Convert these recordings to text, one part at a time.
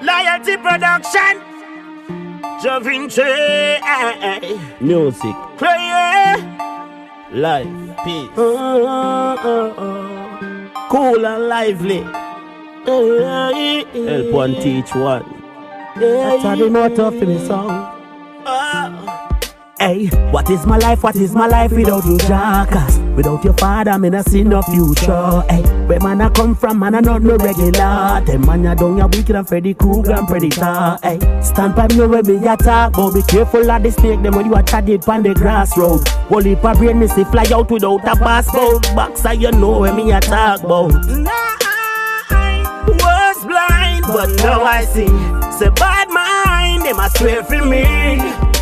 Loyalty Production. Da Vinci. Music, Cray. life, peace. Cool and lively. Help one, teach one. That's how the motto for me song. Hey, what is my life? What is my life without you, jackass? Without your father, me not see no future. Hey, where man I come from, man I not no regular. Them man ya down ya wicked and Freddy Krueger and Predator. Hey, stand by me where me attack, but be careful of the snake. Them when you a chatted on the grass road. Whole heap of brain me see fly out without a passport. Backside you know where me attack about. Was blind, but now I see. Say bad mind, them a swear for me.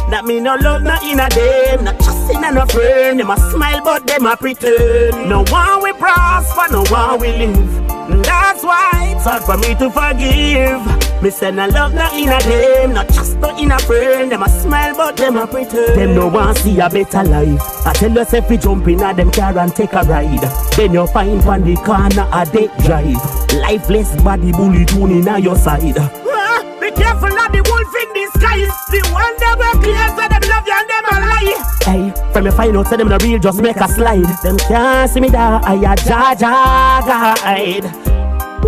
That me no love not in a them, not trusting and no friend. Them a smile but them a pretend. No one we prosper, no one we live. That's why it's hard for me to forgive. Me say no love not in a them, not trust not in a friend. Them a smile but them a pretend. Them no want see a better life. I tell yourself you jump in a them car and take a ride. Then you find on the corner a dead drive. Lifeless body bully tuning on your side. Be careful of the wolf in disguise. The one that will clear so them love you and them a lie. Hey, from your find out so them the real just make a slide. Them can't see me there, I a guide.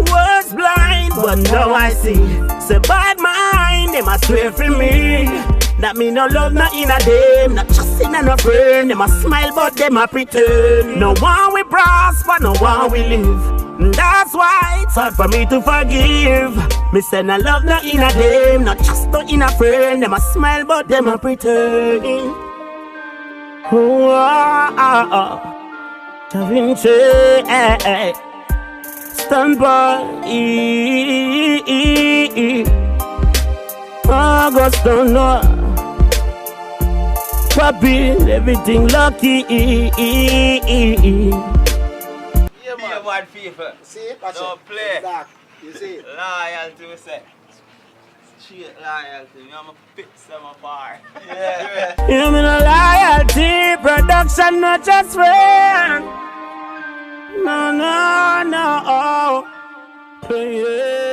Was blind, but now I see. Say bad mind, them a swear for me. That me no love not in a them, not trusting and no friend. Them a smile but them a pretend. No one we prosper, no one we live. That's why it's hard for me to forgive. Me say no love not in a them, not trust not in a friend. Them a smile but them a pretend. Da Vinci, stand by. August don't know. Papi, everything lucky. Yeah, man, FIFA. See, watch Don't it. play. Exact. You see? Loyalty, we say. Straight loyalty. Me, I'm a pick some apart. Yeah. You mean a loyalty production, not just friend. No. Yeah.